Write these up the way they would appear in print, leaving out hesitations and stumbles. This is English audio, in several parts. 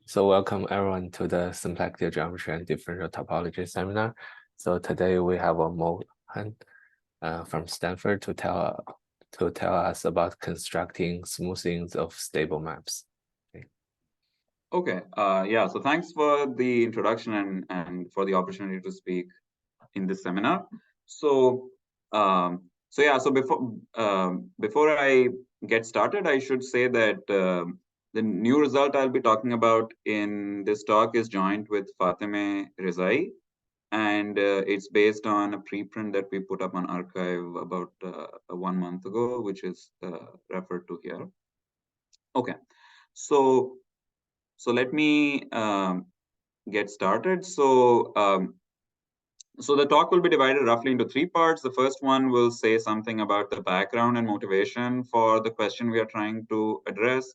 So welcome everyone to the symplectic geometry and differential topology seminar. So today we have a Mohan from Stanford to tell us about constructing smoothings of stable maps. Okay. Yeah. So thanks for the introduction and for the opportunity to speak in this seminar. So So before I get started, I should say that the new result I'll be talking about in this talk is joint with Fatemeh Rezaee, and it's based on a preprint that we put up on arXiv about 1 month ago, which is referred to here. Okay. So let me get started. So the talk will be divided roughly into 3 parts. The first one will say something about the background and motivation for the question we are trying to address.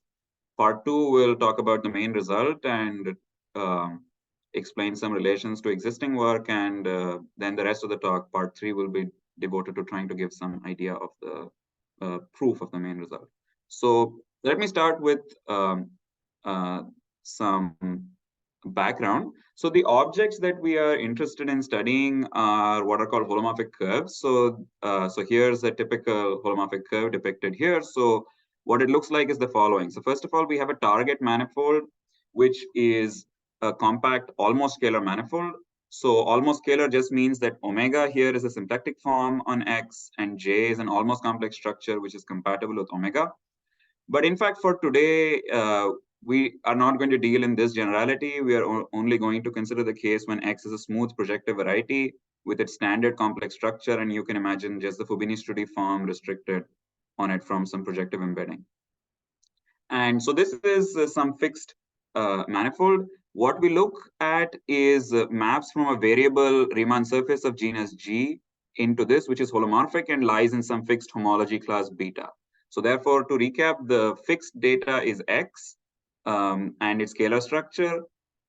Part 2 will talk about the main result and explain some relations to existing work. And then the rest of the talk, part 3, will be devoted to trying to give some idea of the proof of the main result. So let me start with some background. So the objects that we are interested in studying are what are called holomorphic curves. So here's a typical holomorphic curve depicted here. So what it looks like is the following. So first of all, we have a target manifold, which is a compact almost scalar manifold. So almost scalar just means that omega here is a symplectic form on X, and J is an almost complex structure which is compatible with omega. But in fact, for today, we are not going to deal in this generality. We are only going to consider the case when X is a smooth projective variety with its standard complex structure. And you can imagine just the Fubini-Study form restricted on it from some projective embedding. And so this is some fixed manifold. What we look at is maps from a variable Riemann surface of genus G into this, which is holomorphic and lies in some fixed homology class beta. So therefore, to recap, the fixed data is X and its scalar structure,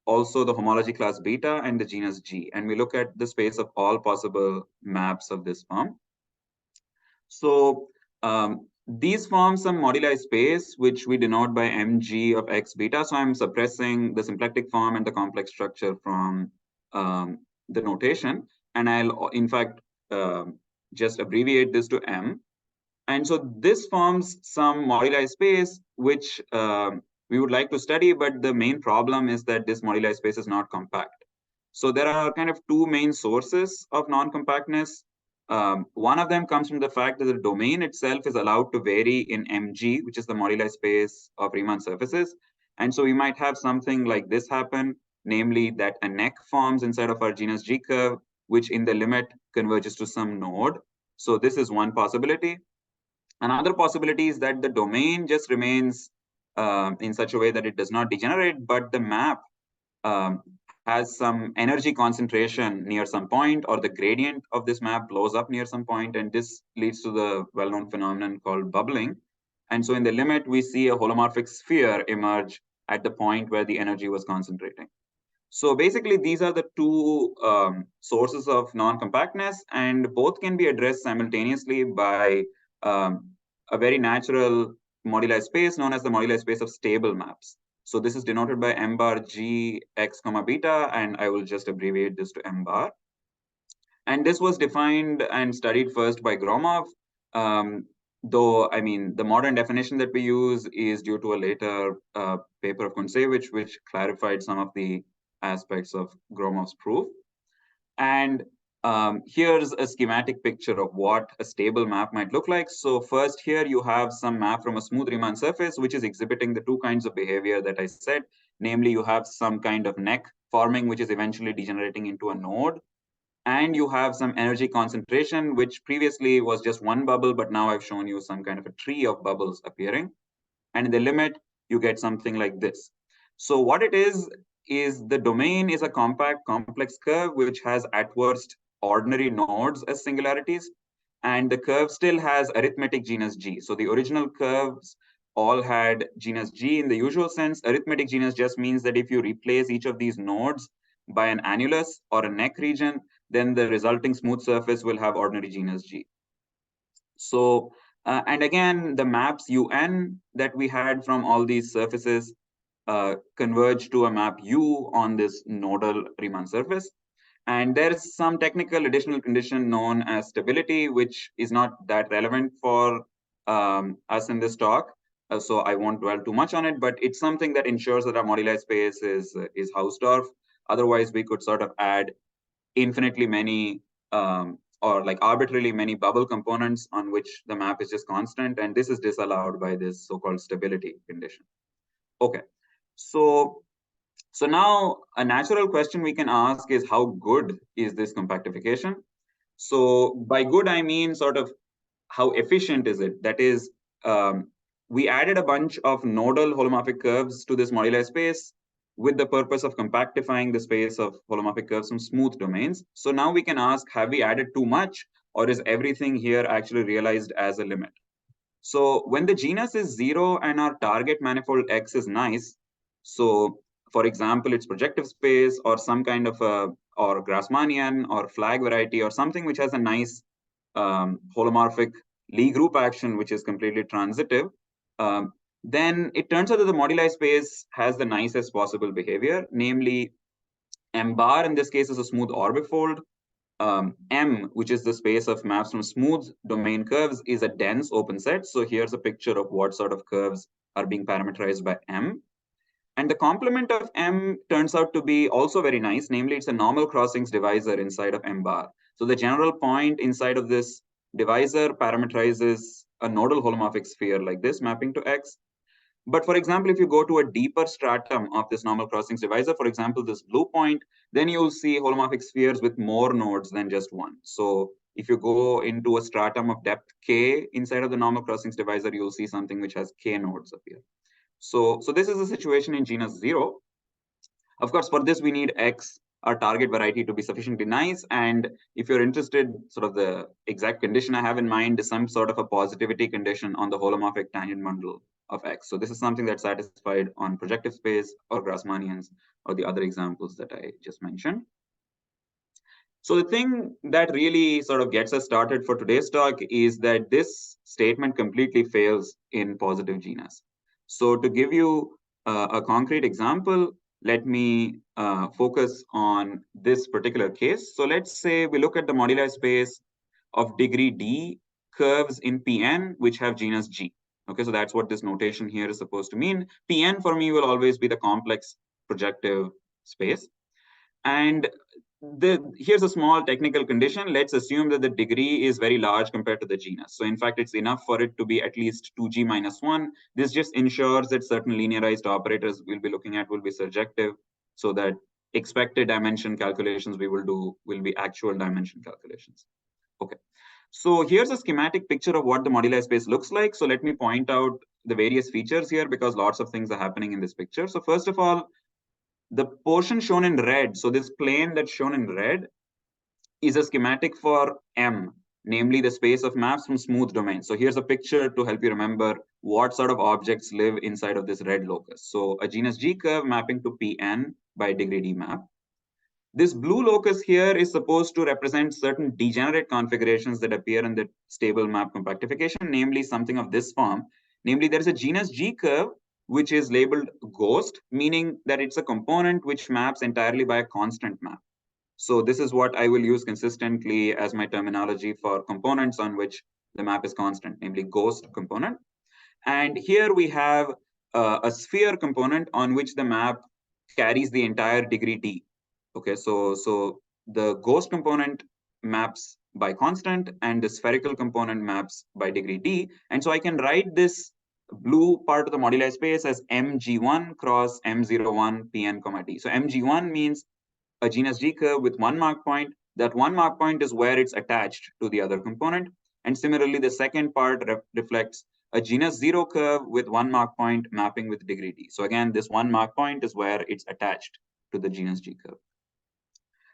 also the homology class beta and the genus G. And we look at the space of all possible maps of this form. So these form some moduli space, which we denote by mg of x beta. So I'm suppressing the symplectic form and the complex structure from the notation. And I'll, in fact, just abbreviate this to m. And so this forms some moduli space, which we would like to study. But the main problem is that this moduli space is not compact. So there are kind of 2 main sources of non-compactness. One of them comes from the fact that the domain itself is allowed to vary in mg, which is the moduli space of Riemann surfaces. And so we might have something like this happen, namely that a neck forms inside of our genus G curve, which in the limit converges to some node. So this is one possibility. Another possibility is that the domain just remains in such a way that it does not degenerate, but the map has some energy concentration near some point, or the gradient of this map blows up near some point, and this leads to the well-known phenomenon called bubbling. And so in the limit, we see a holomorphic sphere emerge at the point where the energy was concentrating. So basically, these are the 2 sources of non-compactness, and both can be addressed simultaneously by a very natural moduli space known as the moduli space of stable maps. So this is denoted by m bar g x comma beta, and I will just abbreviate this to m bar. And this was defined and studied first by Gromov, though, I mean, the modern definition that we use is due to a later paper of Kontsevich, which clarified some of the aspects of Gromov's proof. And here's a schematic picture of what a stable map might look like. So first here you have some map from a smooth Riemann surface, which is exhibiting the 2 kinds of behavior that I said. Namely, you have some kind of neck forming, which is eventually degenerating into a node. And you have some energy concentration, which previously was just 1 bubble, but now I've shown you some kind of a tree of bubbles appearing. And in the limit, you get something like this. So what it is the domain is a compact complex curve, which has at worst ordinary nodes as singularities, and the curve still has arithmetic genus G. So the original curves all had genus G in the usual sense. Arithmetic genus just means that if you replace each of these nodes by an annulus or a neck region, then the resulting smooth surface will have ordinary genus G. So, and again, the maps UN that we had from all these surfaces converge to a map U on this nodal Riemann surface. And there is some technical additional condition known as stability, which is not that relevant for us in this talk. So I won't dwell too much on it, but it's something that ensures that our moduli space is Hausdorff. Otherwise, we could sort of add infinitely many or like arbitrarily many bubble components on which the map is just constant. And this is disallowed by this so-called stability condition. Okay, so now a natural question we can ask is how good is this compactification? So by good, I mean sort of how efficient is it? That is, we added a bunch of nodal holomorphic curves to this moduli space with the purpose of compactifying the space of holomorphic curves from smooth domains. So now we can ask, have we added too much, or is everything here actually realized as a limit? So when the genus is 0 and our target manifold X is nice, so for example, it's projective space or some kind of a, or Grassmannian or flag variety or something which has a nice holomorphic Lie group action, which is completely transitive, then it turns out that the moduli space has the nicest possible behavior, namely M bar in this case is a smooth orbifold. M, which is the space of maps from smooth domain curves, is a dense open set. So here's a picture of what sort of curves are being parameterized by M. And the complement of M turns out to be also very nice. Namely, it's a normal crossings divisor inside of M bar. So the general point inside of this divisor parameterizes a nodal holomorphic sphere like this, mapping to X. But for example, if you go to a deeper stratum of this normal crossings divisor, for example, this blue point, then you'll see holomorphic spheres with more nodes than just one. So if you go into a stratum of depth K inside of the normal crossings divisor, you'll see something which has K nodes appear. So this is the situation in genus 0. Of course, for this, we need X, our target variety, to be sufficiently nice. And if you're interested, sort of the exact condition I have in mind is some sort of a positivity condition on the holomorphic tangent bundle of X. So this is something that's satisfied on projective space or Grassmannians or the other examples that I just mentioned. So the thing that really sort of gets us started for today's talk is that this statement completely fails in positive genus. So to give you a concrete example, let me focus on this particular case. So let's say we look at the moduli space of degree D curves in Pn, which have genus G. Okay, so that's what this notation here is supposed to mean. Pn for me will always be the complex projective space. And here's a small technical condition. Let's assume that the degree is very large compared to the genus. So in fact, it's enough for it to be at least 2G minus 1. This just ensures that certain linearized operators we'll be looking at will be surjective, so that expected dimension calculations we will do will be actual dimension calculations. Okay. So here's a schematic picture of what the moduli space looks like. So let me point out the various features here because lots of things are happening in this picture. So first of all, the portion shown in red, so this plane that's shown in red, is a schematic for M, namely the space of maps from smooth domains. So here's a picture to help you remember what sort of objects live inside of this red locus. So a genus G curve mapping to Pn by degree D map. This blue locus here is supposed to represent certain degenerate configurations that appear in the stable map compactification, namely something of this form. Namely, there is a genus G curve which is labeled ghost, meaning that it's a component which maps entirely by a constant map. So this is what I will use consistently as my terminology for components on which the map is constant, namely ghost component. And here we have a sphere component on which the map carries the entire degree D. Okay, so the ghost component maps by constant and the spherical component maps by degree D. And so I can write this blue part of the moduli space as mg1 cross m01 pn comma d. So mg1 means a genus G curve with one mark point. That one mark point is where it's attached to the other component. And similarly, the second part reflects a genus 0 curve with one mark point mapping with degree D. So again, this one mark point is where it's attached to the genus G curve.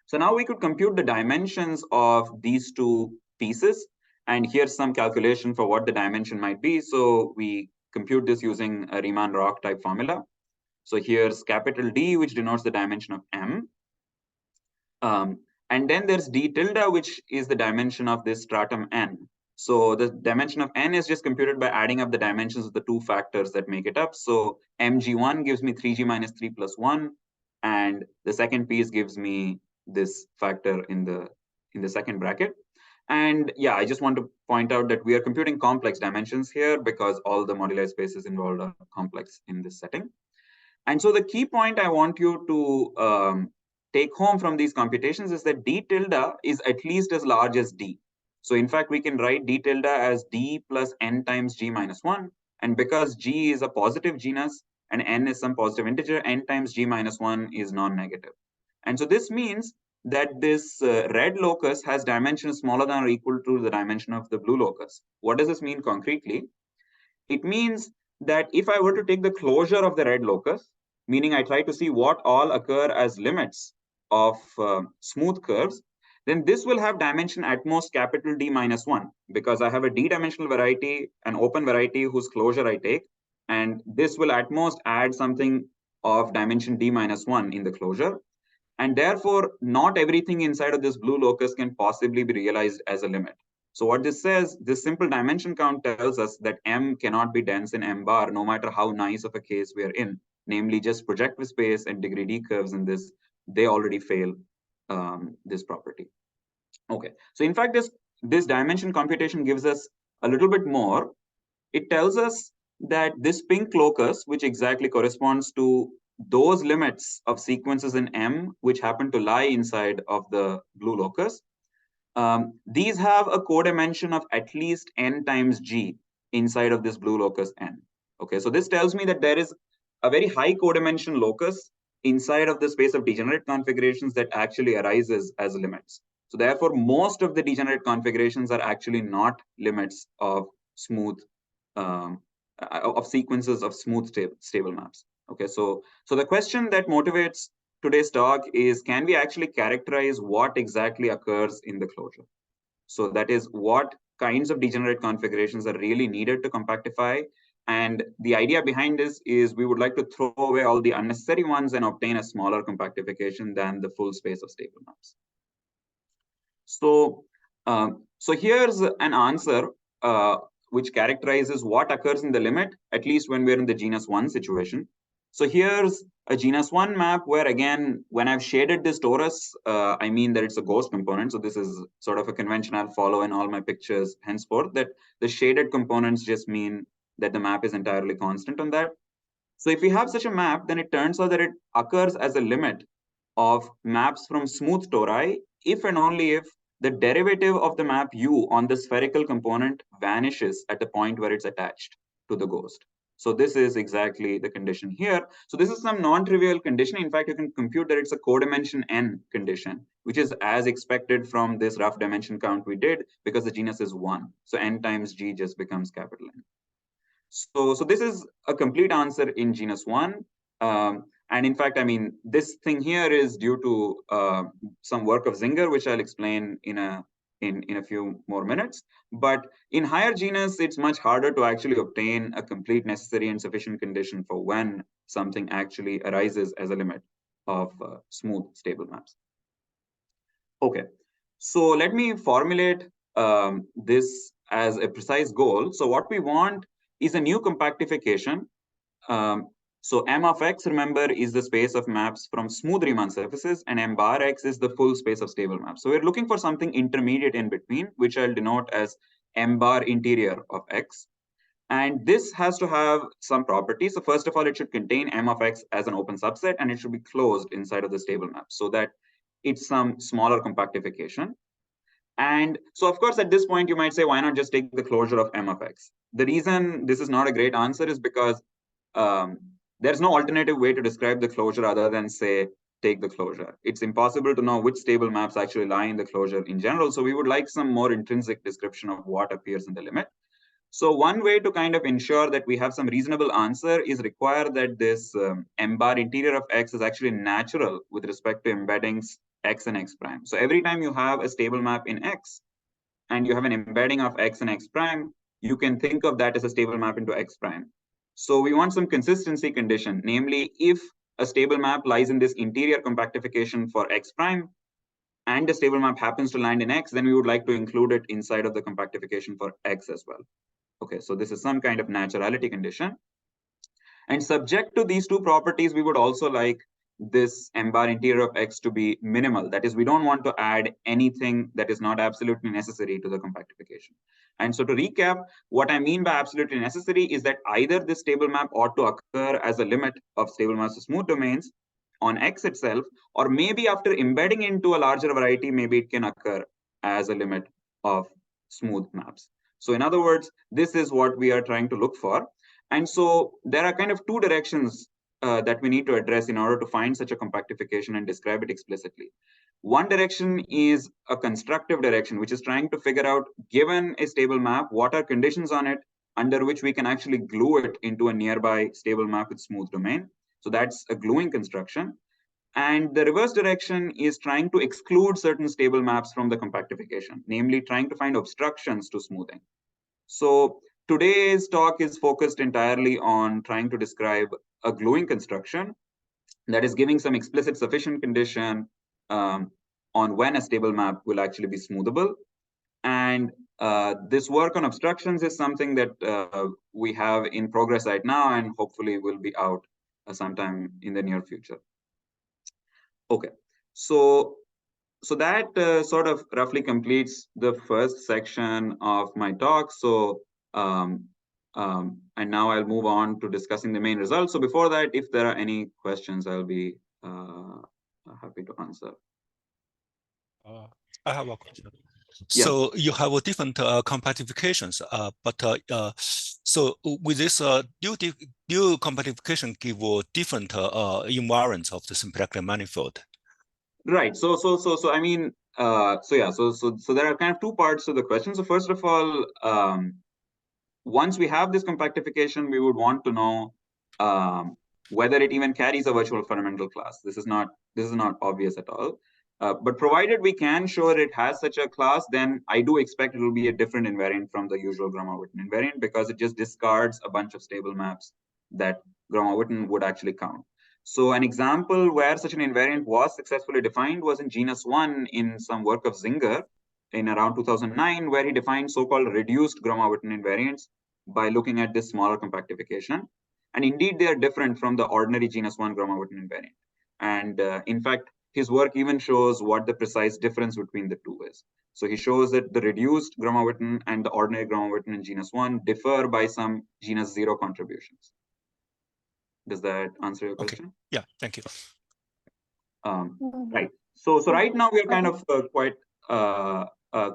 So now we could compute the dimensions of these two pieces. And here's some calculation for what the dimension might be. So we compute this using a Riemann rock type formula. So here's capital D, which denotes the dimension of M. And then there's D tilde, which is the dimension of this stratum N. So the dimension of n is just computed by adding up the dimensions of the two factors that make it up. So mg1 gives me 3g minus 3 plus 1, and the second piece gives me this factor in the second bracket. And yeah, I just want to point out that we are computing complex dimensions here because all the moduli spaces involved are complex in this setting. And so the key point I want you to take home from these computations is that d tilde is at least as large as d. So in fact, we can write d tilde as d plus n times g minus 1. And because g is a positive genus and n is some positive integer, n times g minus 1 is non-negative. And so this means that this red locus has dimensions smaller than or equal to the dimension of the blue locus. What does this mean concretely? It means that if I were to take the closure of the red locus, meaning I try to see what all occur as limits of smooth curves, then this will have dimension at most capital D minus 1, because I have a d-dimensional variety, an open variety whose closure I take, and this will at most add something of dimension D minus 1 in the closure. And therefore, not everything inside of this blue locus can possibly be realized as a limit. So what this says, this simple dimension count tells us that M cannot be dense in M bar, no matter how nice of a case we are in, namely just projective space and degree D curves in this, they already fail this property. Okay, so in fact, this dimension computation gives us a little bit more. It tells us that this pink locus, which exactly corresponds to those limits of sequences in M, which happen to lie inside of the blue locus, these have a codimension of at least n times g inside of this blue locus n. Okay, so this tells me that there is a very high codimension locus inside of the space of degenerate configurations that actually arises as limits. So therefore, most of the degenerate configurations are actually not limits of smooth of sequences of smooth stable maps. Okay, so the question that motivates today's talk is, can we actually characterize what exactly occurs in the closure? So that is, what kinds of degenerate configurations are really needed to compactify. And the idea behind this is we would like to throw away all the unnecessary ones and obtain a smaller compactification than the full space of stable maps. So, so here's an answer which characterizes what occurs in the limit, at least when we're in the genus 1 situation. So here's a genus 1 map where, again, when I've shaded this torus, I mean that it's a ghost component. So this is sort of a convention I'll follow in all my pictures henceforth, that the shaded components just mean that the map is entirely constant on that. So if we have such a map, then it turns out that it occurs as a limit of maps from smooth tori if and only if the derivative of the map U on the spherical component vanishes at the point where it's attached to the ghost. So this is exactly the condition here. So this is some non-trivial condition. In fact, you can compute that it's a codimension n condition, which is as expected from this rough dimension count we did, because the genus is 1. So n times g just becomes capital N. So this is a complete answer in genus 1. And in fact, I mean, this thing here is due to some work of Zinger, which I'll explain in a few more minutes. But in higher genus, it's much harder to actually obtain a complete, necessary, and sufficient condition for when something actually arises as a limit of smooth stable maps. Okay, so let me formulate this as a precise goal. So what we want is a new compactification. So M of x, remember, is the space of maps from smooth Riemann surfaces, and M bar x is the full space of stable maps. So we're looking for something intermediate in between, which I'll denote as M bar interior of x. And this has to have some properties. So first of all, it should contain M of x as an open subset, and it should be closed inside of the stable map so that it's some smaller compactification. And so, of course, at this point, you might say, why not just take the closure of M of x? The reason this is not a great answer is because there's no alternative way to describe the closure other than, say, take the closure. It's impossible to know which stable maps actually lie in the closure in general. So we would like some more intrinsic description of what appears in the limit. So one way to kind of ensure that we have some reasonable answer is require that this M bar interior of x is actually natural with respect to embeddings x and x prime. So every time you have a stable map in x and you have an embedding of x and x prime, you can think of that as a stable map into x prime. So we want some consistency condition, namely if a stable map lies in this interior compactification for x prime, and the stable map happens to land in X, then we would like to include it inside of the compactification for X as well. Okay, so this is some kind of naturality condition. And subject to these two properties, we would also like this m bar interior of X to be minimal. That is, we don't want to add anything that is not absolutely necessary to the compactification. And so to recap, what I mean by absolutely necessary is that either this stable map ought to occur as a limit of stable mass to smooth domains on X itself, or maybe after embedding into a larger variety, maybe it can occur as a limit of smooth maps. So in other words, this is what we are trying to look for. And so there are kind of two directions that we need to address in order to find such a compactification and describe it explicitly. One direction is a constructive direction, which is trying to figure out, given a stable map, what are conditions on it under which we can actually glue it into a nearby stable map with smooth domain. So that's a gluing construction. And the reverse direction is trying to exclude certain stable maps from the compactification, namely trying to find obstructions to smoothing. So today's talk is focused entirely on trying to describe a gluing construction that is giving some explicit sufficient condition on when a stable map will actually be smoothable. And this work on obstructions is something that we have in progress right now and hopefully will be out sometime in the near future. Okay, so that sort of roughly completes the first section of my talk. So and now I'll move on to discussing the main results. So before that, if there are any questions, I'll be happy to answer. I have a question. Yeah. So you have a different compactifications, so with this dual compactification give different invariants of the symplectic manifold. Right. So I mean, so there are kind of two parts to the question. So first of all, once we have this compactification, we would want to know whether it even carries a virtual fundamental class. This is not obvious at all. But provided we can show it has such a class, then I do expect it will be a different invariant from the usual Gromov-Witten invariant, because it just discards a bunch of stable maps that Gromov-Witten would actually count. So an example where such an invariant was successfully defined was in genus 1 in some work of Zinger in around 2009, where he defined so-called reduced Gromov-Witten invariants by looking at this smaller compactification. And indeed, they are different from the ordinary genus 1 Gromov-Witten invariant. And in fact, his work even shows what the precise difference between the two is. So he shows that the reduced Gromov-Witten and the ordinary Gromov-Witten in genus 1 differ by some genus 0 contributions. Does that answer your question? Okay. Yeah, thank you. Right. So right now we are kind of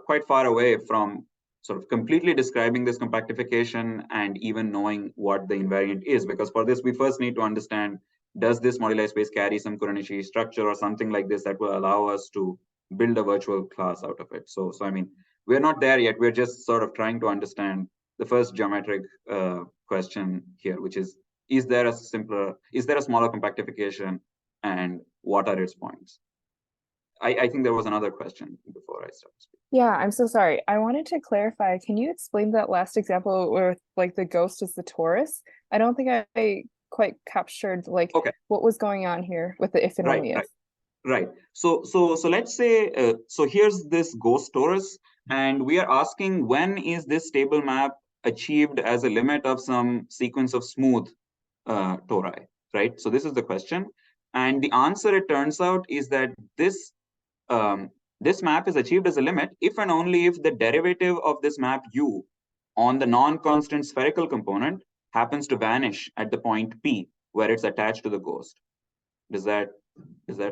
quite far away from sort of completely describing this compactification and even knowing what the invariant is, because for this we first need to understand, does this moduli space carry some Kuranishi structure or something like this that will allow us to build a virtual class out of it. So I mean, we're not there yet. We're just sort of trying to understand the first geometric question here, which is there a smaller compactification, and what are its points? I think there was another question before I started speaking. Yeah, I'm so sorry. I wanted to clarify. Can you explain that last example where like the ghost is the torus? I don't think I quite captured like what was going on here with the if and only if. Right. So let's say so here's this ghost torus, and we are asking when is this stable map achieved as a limit of some sequence of smooth tori, right? So this is the question, and the answer, it turns out, is that this this map is achieved as a limit if and only if the derivative of this map u on the non-constant spherical component happens to vanish at the point P where it's attached to the ghost. Does that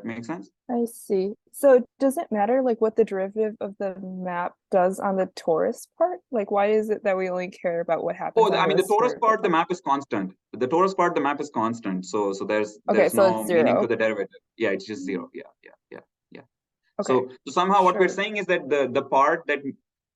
make sense? I see. So does it matter like what the derivative of the map does on the torus part? Like why is it that we only care about what happens? Oh, I mean, the torus part, the map is constant. The torus part, the map is constant. So there's no meaning to the derivative. Yeah, it's just zero. Yeah. Okay. So somehow what we're saying is that the part that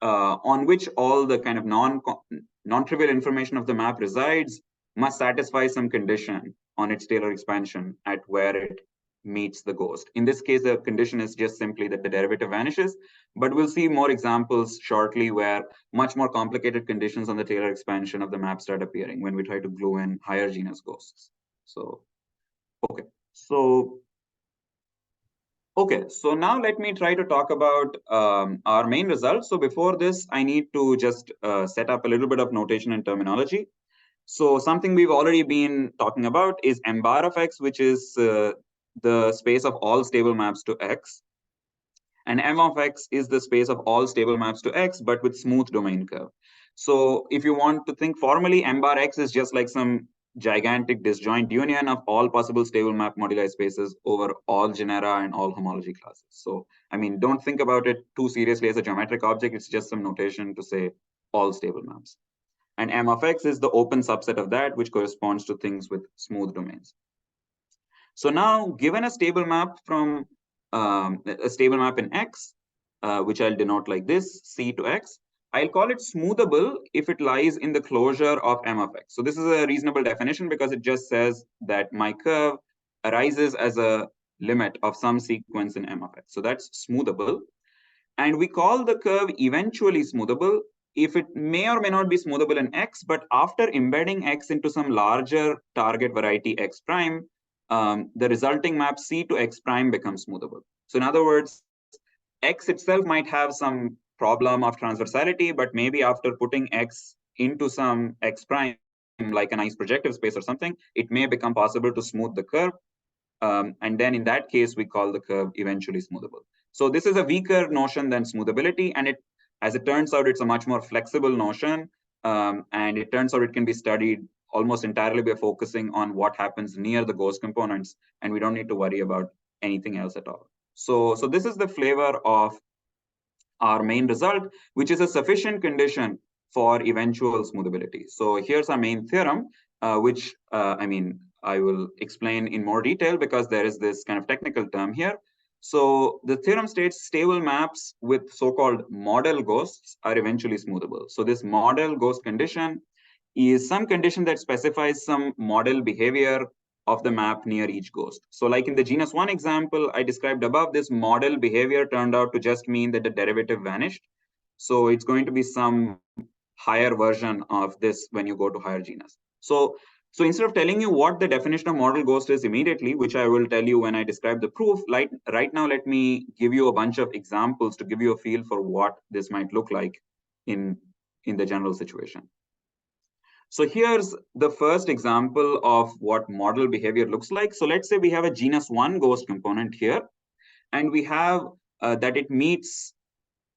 on which all the kind of non-trivial information of the map resides must satisfy some condition on its Taylor expansion at where it meets the ghost. In this case, the condition is just simply that the derivative vanishes, but we'll see more examples shortly where much more complicated conditions on the Taylor expansion of the map start appearing when we try to glue in higher genus ghosts. So, okay. So Okay, so now let me try to talk about our main results. So before this, I need to just set up a little bit of notation and terminology. So something we've already been talking about is M bar of X, which is the space of all stable maps to X. And M of X is the space of all stable maps to X, but with smooth domain curve. So if you want to think formally, M bar X is just like some gigantic disjoint union of all possible stable map moduli spaces over all genera and all homology classes. So, I mean, don't think about it too seriously as a geometric object. It's just some notation to say all stable maps. And M of X is the open subset of that, which corresponds to things with smooth domains. So now, given a stable map from a stable map in X, which I'll denote like this, C to X, I'll call it smoothable if it lies in the closure of M of X. So this is a reasonable definition because it just says that my curve arises as a limit of some sequence in M of X. So that's smoothable. And we call the curve eventually smoothable if it may or may not be smoothable in X, but after embedding X into some larger target variety X prime, the resulting map C to X prime becomes smoothable. So in other words, X itself might have some problem of transversality, but maybe after putting X into some X prime, like a nice projective space or something, it may become possible to smooth the curve. And then in that case, we call the curve eventually smoothable. So this is a weaker notion than smoothability. And as it turns out, it's a much more flexible notion. And it turns out it can be studied almost entirely by focusing on what happens near the ghost components. And we don't need to worry about anything else at all. So this is the flavor of our main result, which is a sufficient condition for eventual smoothability. So here's our main theorem, which I will explain in more detail because there is this kind of technical term here. So the theorem states stable maps with so-called model ghosts are eventually smoothable. So this model ghost condition is some condition that specifies some model behavior of the map near each ghost. So like in the genus 1 example I described above, this model behavior turned out to just mean that the derivative vanished. So it's going to be some higher version of this when you go to higher genus. So instead of telling you what the definition of model ghost is immediately, which I will tell you when I describe the proof, right now let me give you a bunch of examples to give you a feel for what this might look like in the general situation. So here's the first example of what model behavior looks like. So let's say we have a genus 1 ghost component here, and we have that it meets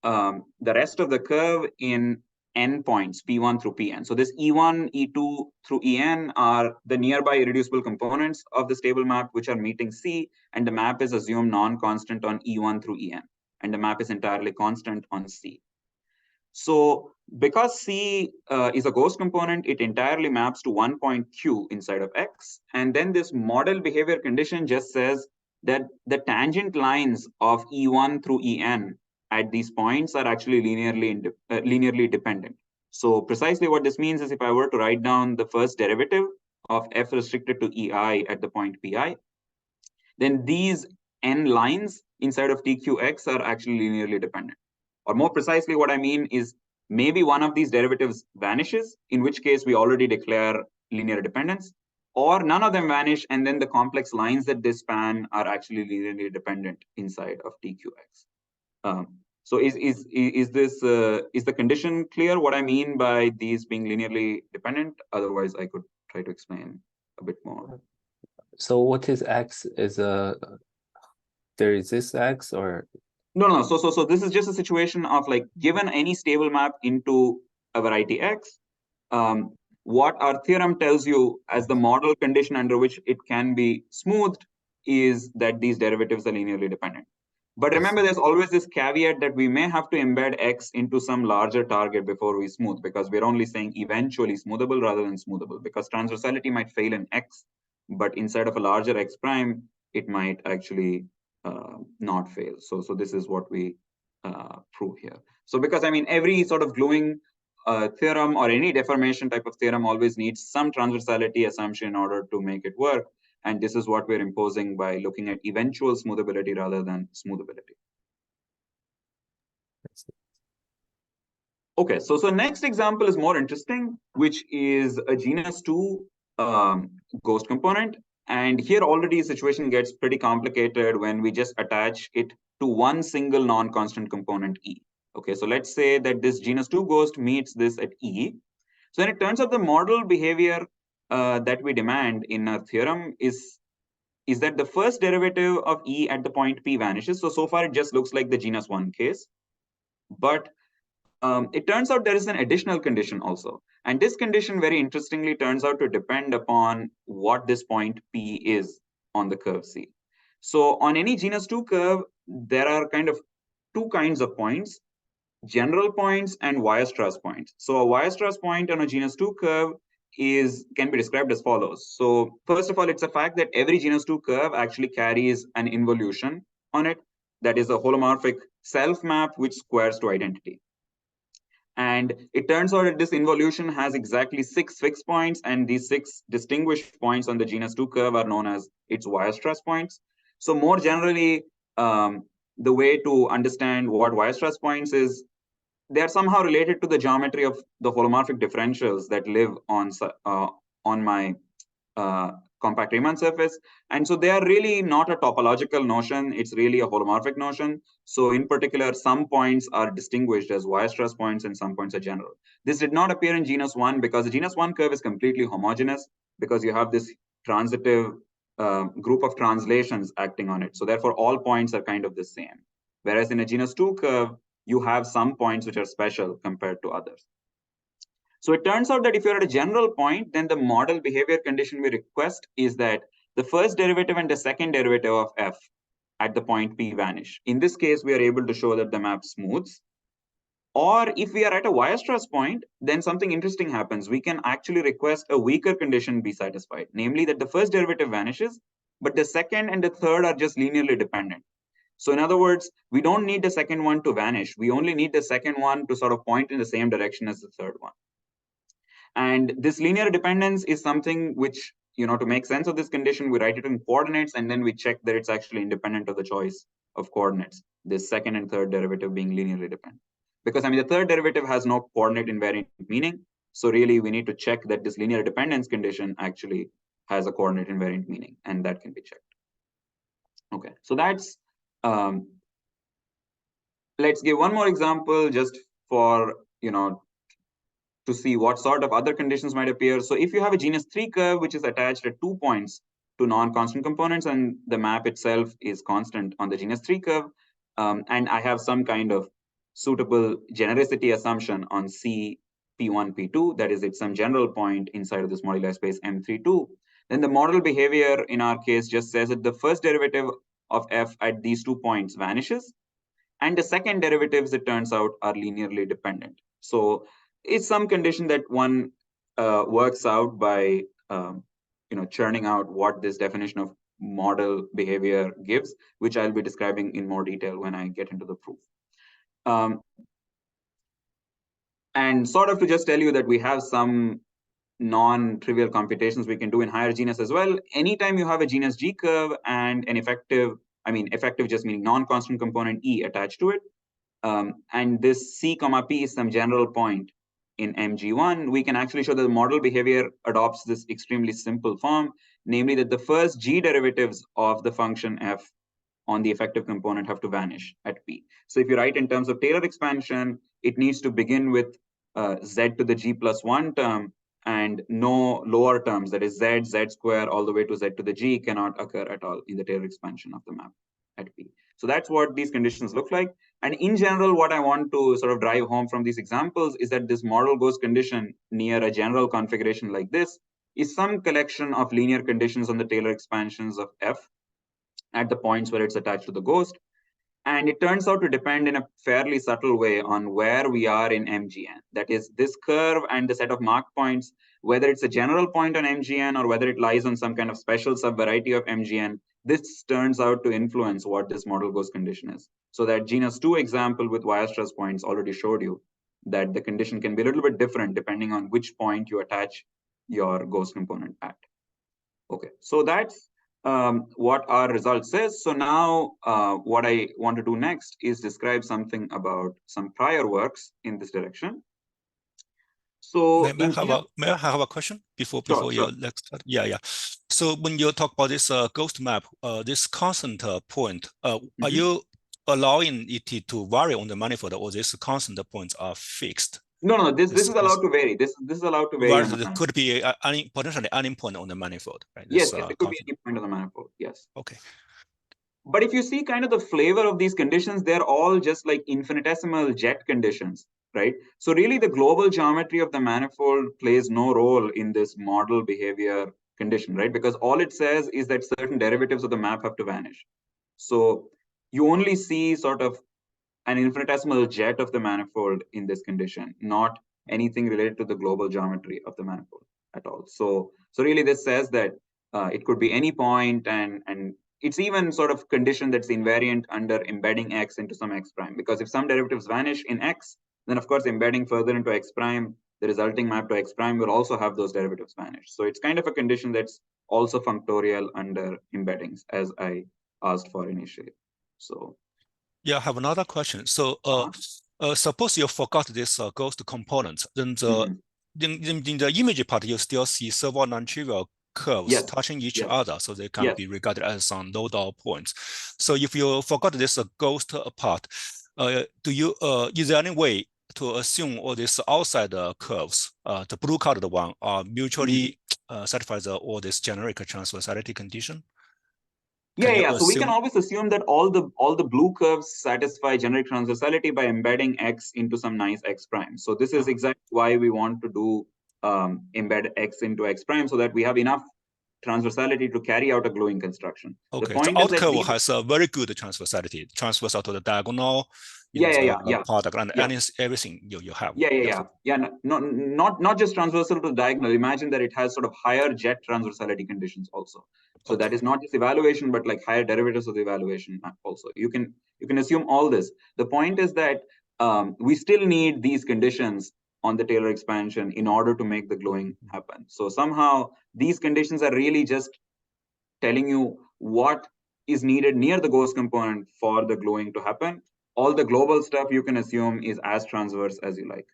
the rest of the curve in n points, P1 through Pn. So this E1, E2 through En are the nearby irreducible components of the stable map, which are meeting C, and the map is assumed non-constant on E1 through En, and the map is entirely constant on C. So because C is a ghost component, it entirely maps to one point Q inside of X. And then this model behavior condition just says that the tangent lines of E1 through En at these points are actually linearly dependent. So precisely what this means is if I were to write down the first derivative of F restricted to EI at the point Pi, then these N lines inside of TQX are actually linearly dependent. Or more precisely, what I mean is maybe one of these derivatives vanishes, in which case we already declare linear dependence, or none of them vanish, and then the complex lines that they span are actually linearly dependent inside of TQX. So is the condition clear what I mean by these being linearly dependent? Otherwise, I could try to explain a bit more. So what is X? There exists X or? No. So this is just a situation of like given any stable map into a variety X, what our theorem tells you as the model condition under which it can be smoothed is that these derivatives are linearly dependent. But remember, there's always this caveat that we may have to embed X into some larger target before we smooth, because we're only saying eventually smoothable rather than smoothable, because transversality might fail in X, but inside of a larger X prime, it might actually not fail. So this is what we prove here. So because I mean, every sort of gluing theorem or any deformation type of theorem always needs some transversality assumption in order to make it work. And this is what we're imposing by looking at eventual smoothability rather than smoothability. Okay, so next example is more interesting, which is a genus 2 ghost component. And here already the situation gets pretty complicated when we just attach it to one single non-constant component E. Okay, so let's say that this genus 2 ghost meets this at E. So then it turns out the model behavior that we demand in our theorem is that the first derivative of E at the point P vanishes. So far it just looks like the genus 1 case. But it turns out there is an additional condition also. And this condition very interestingly turns out to depend upon what this point P is on the curve C. So on any genus 2 curve, there are kind of two kinds of points, general points and Weierstrass points. So a Weierstrass point on a genus 2 curve can be described as follows. So first of all, it's a fact that every genus 2 curve actually carries an involution on it. That is a holomorphic self map which squares to identity. And it turns out that this involution has exactly 6 fixed points, and these 6 distinguished points on the genus 2 curve are known as its Weierstrass points. So more generally, the way to understand what Weierstrass points is, they are somehow related to the geometry of the holomorphic differentials that live on my compact Riemann surface. And so they are really not a topological notion. It's really a holomorphic notion. So in particular, some points are distinguished as Weierstrass points and some points are general. This did not appear in genus 1 because the genus 1 curve is completely homogeneous because you have this transitive group of translations acting on it. So therefore, all points are kind of the same. Whereas in a genus 2 curve, you have some points which are special compared to others. So it turns out that if you're at a general point, then the model behavior condition we request is that the first derivative and the second derivative of f at the point P vanish. In this case, we are able to show that the map smooths. Or if we are at a Weierstrass point, then something interesting happens. We can actually request a weaker condition be satisfied, namely that the first derivative vanishes, but the second and the third are just linearly dependent. So in other words, we don't need the second one to vanish. We only need the second one to sort of point in the same direction as the third one. And this linear dependence is something which, to make sense of this condition, we write it in coordinates and then we check that it's actually independent of the choice of coordinates, this second and third derivative being linearly dependent. Because the third derivative has no coordinate invariant meaning. So really we need to check that this linear dependence condition actually has a coordinate invariant meaning, and that can be checked. Okay, so that's, let's give one more example just for, to see what sort of other conditions might appear. So if you have a genus 3 curve, which is attached at 2 points to non-constant components, and the map itself is constant on the genus 3 curve, and I have some kind of suitable genericity assumption on C P1, P2, that is, it's some general point inside of this moduli space M32, then the model behavior in our case just says that the first derivative of f at these 2 points vanishes, and the second derivatives, it turns out, are linearly dependent. So it's some condition that one works out by churning out what this definition of model behavior gives, which I'll be describing in more detail when I get into the proof. And sort of to just tell you that we have some non-trivial computations we can do in higher genus as well. Anytime you have a genus G curve and an effective just meaning non-constant component E attached to it, and this C comma P is some general point in MG1, we can actually show that the model behavior adopts this extremely simple form, namely that the first G derivatives of the function f on the effective component have to vanish at P. So if you write in terms of Taylor expansion, it needs to begin with z to the G plus 1 term, and no lower terms, that is z, z square, all the way to z to the G cannot occur at all in the Taylor expansion of the map at P. So that's what these conditions look like. And in general, what I want to sort of drive home from these examples is that this model ghost condition near a general configuration like this is some collection of linear conditions on the Taylor expansions of f at the points where it's attached to the ghost. And it turns out to depend in a fairly subtle way on where we are in MGN. That is, this curve and the set of mark points, whether it's a general point on MGN or whether it lies on some kind of special subvariety of MGN, this turns out to influence what this model ghost condition is. So that genus 2 example with Weierstrass points already showed you that the condition can be a little bit different depending on which point you attach your ghost component at. Okay, so that's what our result says. So now what I want to do next is describe something about some prior works in this direction. So may I have a question before your next start? Yeah. So when you talk about this ghost map, this constant point, are you allowing it to vary on the manifold, or these constant points are fixed? No. This is allowed to vary. This is allowed to vary. It could be potentially any point on the manifold, right? Yes, it could be any point on the manifold. Yes. Okay. But if you see kind of the flavor of these conditions, they're all just like infinitesimal jet conditions, right? So really the global geometry of the manifold plays no role in this model behavior condition, right? Because all it says is that certain derivatives of the map have to vanish. So you only see sort of an infinitesimal jet of the manifold in this condition, not anything related to the global geometry of the manifold at all. So really this says that it could be any point, and it's even sort of condition that's invariant under embedding x into some x prime, because if some derivatives vanish in x, then of course embedding further into x prime, the resulting map to x prime will also have those derivatives vanish. So it's kind of a condition that's also functorial under embeddings, as I asked for initially. So yeah, I have another question. So suppose you forgot this ghost component, then in the image part you still see several non-trivial curves touching each other, so they can be regarded as some nodal points. So if you forgot this ghost part, is there any way to assume all these outside curves, the blue colored one, are mutually satisfies all this generic transversality condition? So we can always assume that all the blue curves satisfy generic transversality by embedding x into some nice x prime. So this is exactly why we want to do embed x into x prime, so that we have enough transversality to carry out a gluing construction. Okay, the point is that curve has a very good transversality, transversal to the diagonal, product, and everything you have. Not just transversal to the diagonal. Imagine that it has sort of higher jet transversality conditions also. So that is not just evaluation, but like higher derivatives of the evaluation also. You can assume all this. The point is that we still need these conditions on the Taylor expansion in order to make the gluing happen. So somehow these conditions are really just telling you what is needed near the ghost component for the gluing to happen. All the global stuff you can assume is as transverse as you like.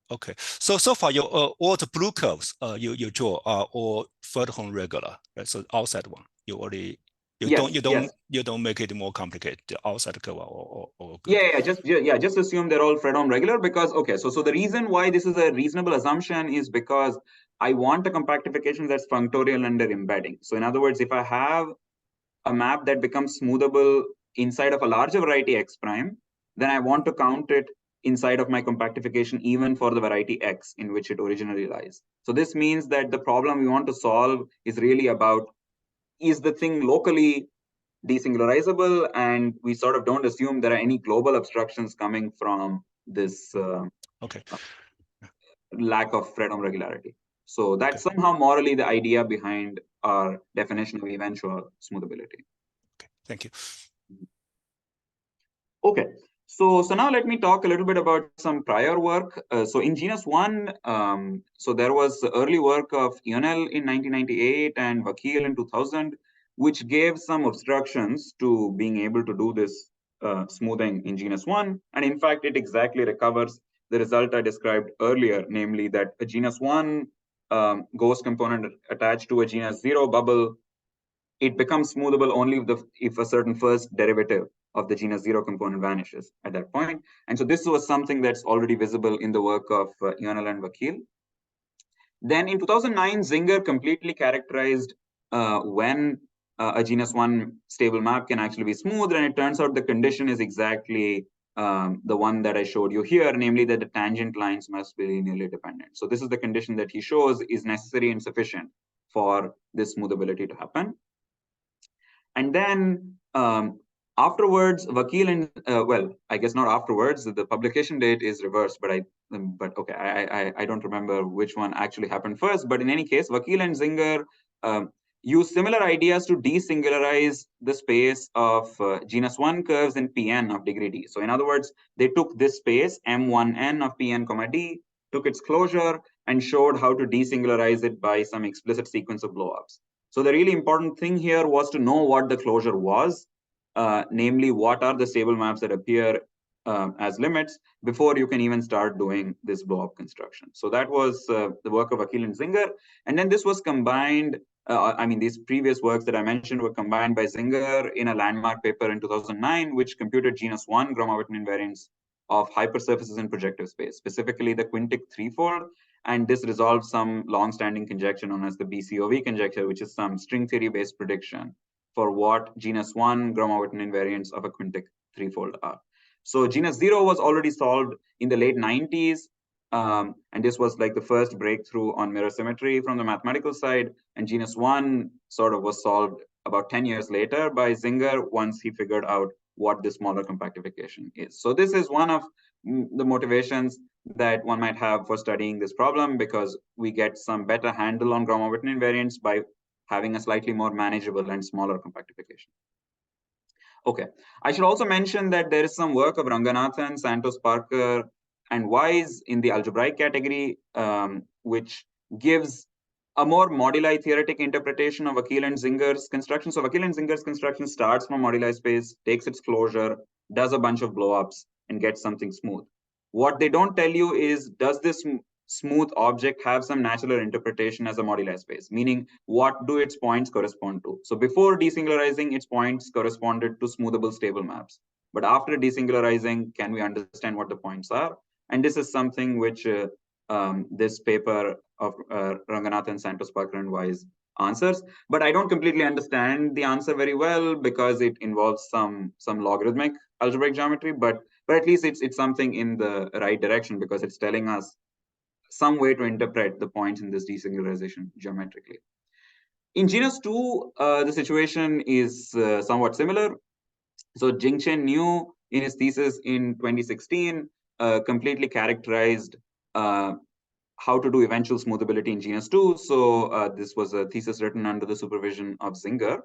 Okay, so far your all the blue curves you draw are all Fatemeh regular, right? So outside one you already you don't make it more complicated. The outside curve or just assume they're all Fatemeh regular, because so the reason why this is a reasonable assumption is because I want a compactification that's functorial under embedding. So in other words, if I have a map that becomes smoothable inside of a larger variety x prime, then I want to count it inside of my compactification even for the variety x in which it originally lies. So this means that the problem we want to solve is really about, is the thing locally desingularizable, and we sort of don't assume there are any global obstructions coming from this lack of Fatemeh regularity. So that's somehow morally the idea behind our definition of eventual smoothability. Okay, thank you. Okay, so now let me talk a little bit about some prior work. So in genus 1, so there was early work of Ionel in 1998 and Vakil in 2000, which gave some obstructions to being able to do this smoothing in genus 1. And in fact, it exactly recovers the result I described earlier, namely that a genus 1 ghost component attached to a genus 0 bubble, it becomes smoothable only if a certain first derivative of the genus 0 component vanishes at that point. And so this was something that's already visible in the work of Ionel and Vakil. Then in 2009, Zinger completely characterized when a genus 1 stable map can actually be smooth, and it turns out the condition is exactly the one that I showed you here, namely that the tangent lines must be linearly dependent. So this is the condition that he shows is necessary and sufficient for this smoothability to happen. And then afterwards, Vakil and well, I guess not afterwards. The publication date is reversed, but I don't remember which one actually happened first. But in any case, Vakil and Zinger use similar ideas to desingularize the space of genus 1 curves in Pn of degree d. So in other words, they took this space M1n of Pn, D, took its closure, and showed how to desingularize it by some explicit sequence of blowups. So the really important thing here was to know what the closure was, namely what are the stable maps that appear as limits before you can even start doing this blow-up construction. So that was the work of Akil and Zinger. And then this was combined, these previous works that I mentioned were combined by Zinger in a landmark paper in 2009, which computed genus 1 Gromov-Witten invariants of hypersurfaces in projective space, specifically the quintic threefold. And this resolves some long-standing conjecture known as the BCOV conjecture, which is some string theory-based prediction for what genus 1 Gromov-Witten invariants of a quintic threefold are. So genus 0 was already solved in the late 90s. And this was like the first breakthrough on mirror symmetry from the mathematical side. And genus 1 sort of was solved about 10 years later by Zinger once he figured out what this smaller compactification is. So this is one of the motivations that one might have for studying this problem, because we get some better handle on Gromov-Witten invariants by having a slightly more manageable and smaller compactification. Okay, I should also mention that there is some work of Ranganathan, Santos, Parker, and Wise in the algebraic category, which gives a more moduli theoretic interpretation of Akil and Zinger's construction. So Akil and Zinger's construction starts from moduli space, takes its closure, does a bunch of blowups, and gets something smooth. What they don't tell you is, does this smooth object have some natural interpretation as a moduli space, meaning what do its points correspond to? So before desingularizing, its points corresponded to smoothable stable maps. But after desingularizing, can we understand what the points are? And this is something which this paper of Ranganathan, Santos, Parker, and Wise answers. But I don't completely understand the answer very well because it involves some logarithmic algebraic geometry. But at least it's something in the right direction, because it's telling us some way to interpret the points in this desingularization geometrically. In genus 2, the situation is somewhat similar. So Jingchen Niu, in his thesis in 2016, completely characterized how to do eventual smoothability in genus 2. So this was a thesis written under the supervision of Zinger.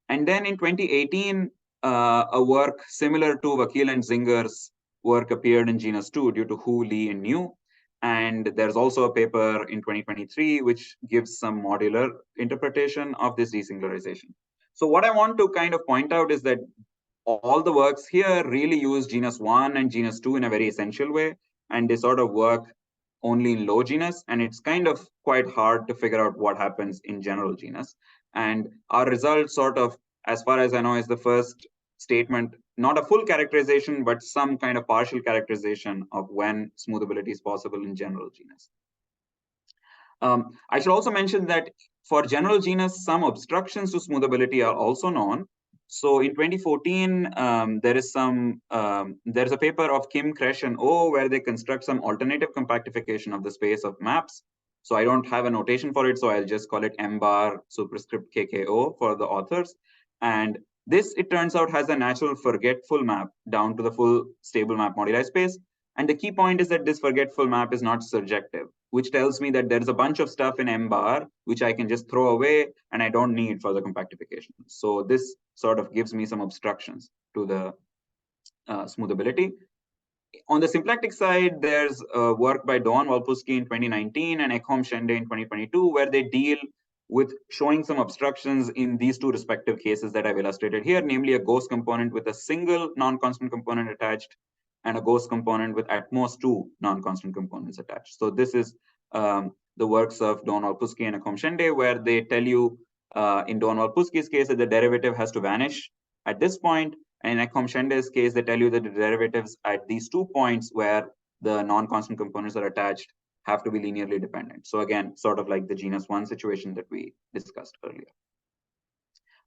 And then in 2018, a work similar to Akil and Zinger's work appeared in genus 2 due to Hu, Li, and Niu. And there's also a paper in 2023 which gives some modular interpretation of this desingularization. So what I want to kind of point out is that all the works here really use genus 1 and genus 2 in a very essential way, and they sort of work only in low genus, and it's kind of quite hard to figure out what happens in general genus. And our result sort of, as far as I know, is the first statement, not a full characterization, but some kind of partial characterization of when smoothability is possible in general genus. I should also mention that for general genus, some obstructions to smoothability are also known. So in 2014, there's a paper of Kim, Kresh, and Oh, where they construct some alternative compactification of the space of maps. So I don't have a notation for it, so I'll just call it M bar superscript KKO for the authors. And this, it turns out, has a natural forgetful map down to the full stable map moduli space. And the key point is that this forgetful map is not surjective, which tells me that there's a bunch of stuff in M bar which I can just throw away and I don't need for the compactification. So this sort of gives me some obstructions to the smoothability. On the symplectic side, there's work by Don Walpusky in 2019 and Ekholm Shende in 2022, where they deal with showing some obstructions in these two respective cases that I've illustrated here, namely a ghost component with a single non-constant component attached and a ghost component with at most two non-constant components attached. So this is the works of Don Walpusky and Ekholm Shende, where they tell you in Don Walpusky's case that the derivative has to vanish at this point. And in Ekholm Shende's case, they tell you that the derivatives at these 2 points where the non-constant components are attached have to be linearly dependent. So again, sort of like the genus 1 situation that we discussed earlier.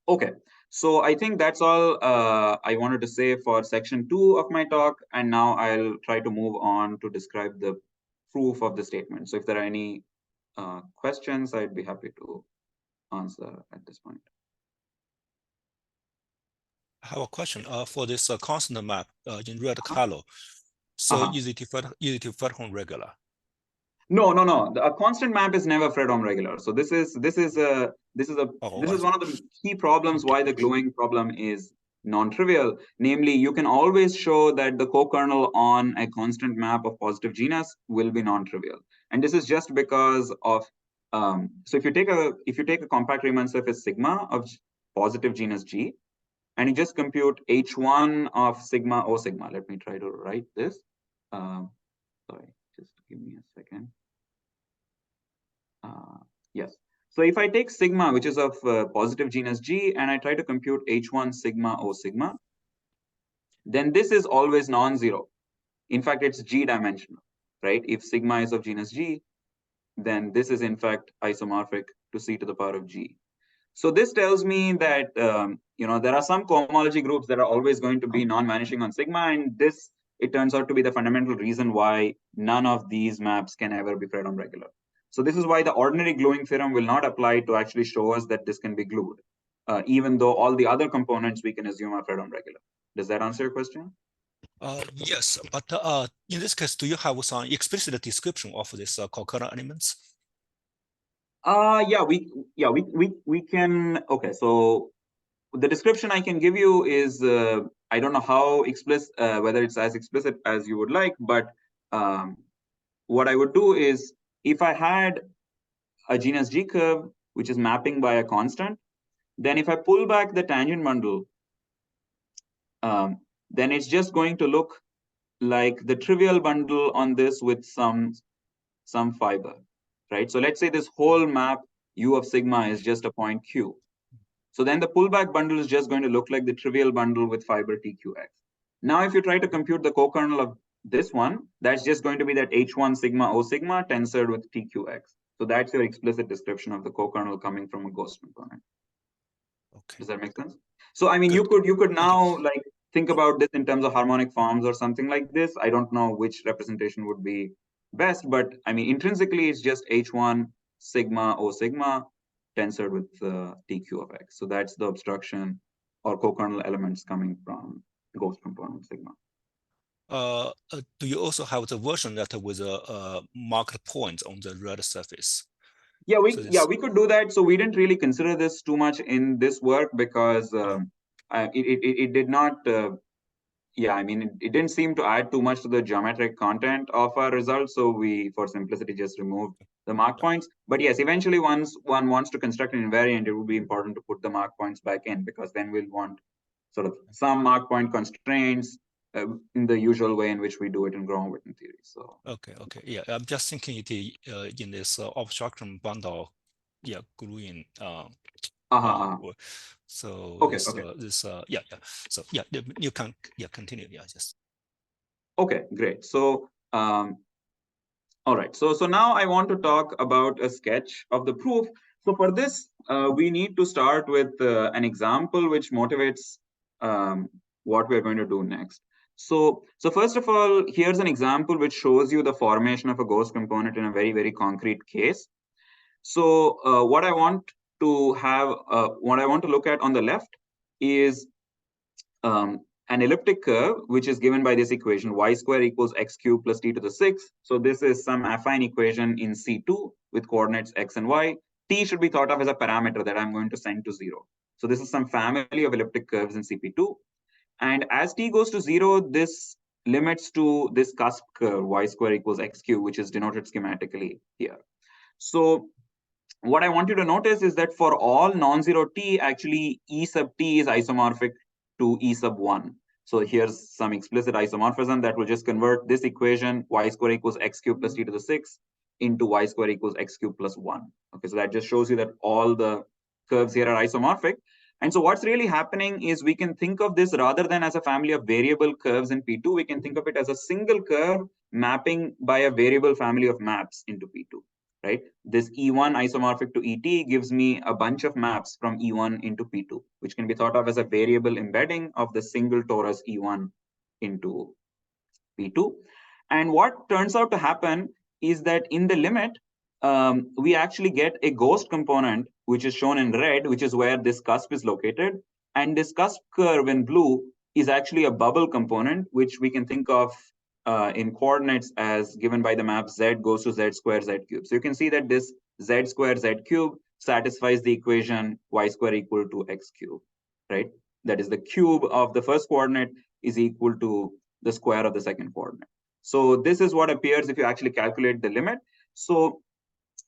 Okay, so I think that's all I wanted to say for section 2 of my talk. And now I'll try to move on to describe the proof of the statement. So if there are any questions, I'd be happy to answer at this point. I have a question for this constant map in red color. So is it Fredholm regular? No. A constant map is never Fredholm regular. So this is one of the key problems why the gluing problem is non-trivial. Namely, you can always show that the co-kernel on a constant map of positive genus will be non-trivial, and this is just because of so if you take a compact Riemann surface sigma of positive genus G, and you just compute H1 of sigma O sigma. Let me try to write this. Sorry, just give me a second. Yes. So if I take sigma, which is of positive genus G, and I try to compute H1 sigma O sigma, then this is always non-zero. In fact, it's G dimensional, right? If sigma is of genus G, then this is in fact isomorphic to C to the power of G. So this tells me that there are some cohomology groups that are always going to be non-vanishing on sigma, and this, it turns out to be the fundamental reason why none of these maps can ever be Fredholm regular. So this is why the ordinary gluing theorem will not apply to actually show us that this can be glued, even though all the other components we can assume are Fredholm regular. Does that answer your question? Yes, but in this case, do you have some explicit description of these concurrent elements? We can. Okay, so the description I can give you is I don't know how explicit, whether it's as explicit as you would like, but what I would do is, if I had a genus G curve which is mapping by a constant, then if I pull back the tangent bundle, then it's just going to look like the trivial bundle on this with some fiber, right? So let's say this whole map U of sigma is just a point Q. So then the pullback bundle is just going to look like the trivial bundle with fiber TQX. Now, if you try to compute the co-kernel of this one, that's just going to be that H1 sigma O sigma tensored with TQX. So that's your explicit description of the co-kernel coming from a ghost component. Okay. Does that make sense? So I mean, you could now like think about this in terms of harmonic forms or something like this. I don't know which representation would be best, but I mean, intrinsically, it's just H1 sigma O sigma tensored with TQ of X. So that's the obstruction or co-kernel elements coming from ghost component sigma. Do you also have the version that with a marked point on the red surface? Yeah, we could do that. So we didn't really consider this too much in this work because it did not. I mean, it didn't seem to add too much to the geometric content of our results. So we, for simplicity, just removed the mark points. But yes, eventually, once one wants to construct an invariant, it would be important to put the mark points back in, because then we'll want sort of some mark point constraints in the usual way in which we do it in Gromov theory. So okay, yeah, I'm just thinking it in this obstruction bundle, gluing. So okay. So you can continue. Just okay, great. So all right. So now I want to talk about a sketch of the proof. So for this, we need to start with an example which motivates what we're going to do next. So first of all, here's an example which shows you the formation of a ghost component in a very, very concrete case. So what I want to look at on the left is an elliptic curve, which is given by this equation, y square equals x cubed plus t to the 6th. So this is some affine equation in C2 with coordinates x and y. T should be thought of as a parameter that I'm going to send to 0. So this is some family of elliptic curves in CP2. And as t goes to 0, this limits to this cusp curve, y square equals x cubed, which is denoted schematically here. So what I want you to notice is that for all non-zero t, actually E sub t is isomorphic to E sub 1. So here's some explicit isomorphism that will just convert this equation, y square equals x cubed plus t to the 6th, into y square equals x cubed plus 1. Okay, so that just shows you that all the curves here are isomorphic. And so what's really happening is we can think of this rather than as a family of variable curves in P2, we can think of it as a single curve mapping by a variable family of maps into P2, right? This E1 isomorphic to ET gives me a bunch of maps from E1 into P2, which can be thought of as a variable embedding of the single torus E1 into P2. And what turns out to happen is that in the limit, we actually get a ghost component, which is shown in red, which is where this cusp is located. And this cusp curve in blue is actually a bubble component, which we can think of in coordinates as given by the map z goes to z square z cube. So you can see that this z square z cube satisfies the equation y square equal to x cube, right? That is the cube of the first coordinate is equal to the square of the second coordinate. So this is what appears if you actually calculate the limit. So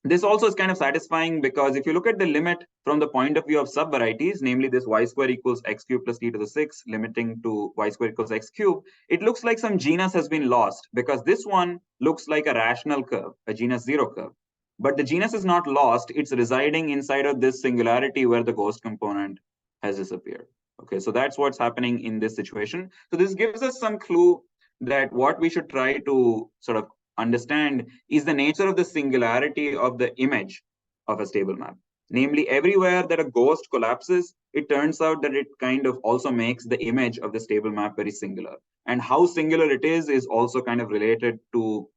This also is kind of satisfying because if you look at the limit from the point of view of subvarieties, namely this y square equals x cube plus t to the 6, limiting to y square equals x cube, it looks like some genus has been lost because this one looks like a rational curve, a genus 0 curve. But the genus is not lost, it's residing inside of this singularity where the ghost component has disappeared. Okay, so that's what's happening in this situation. So this gives us some clue that what we should try to sort of understand is the nature of the singularity of the image of a stable map. Namely, everywhere that a ghost collapses, it turns out that it kind of also makes the image of the stable map very singular. And how singular it is also kind of related to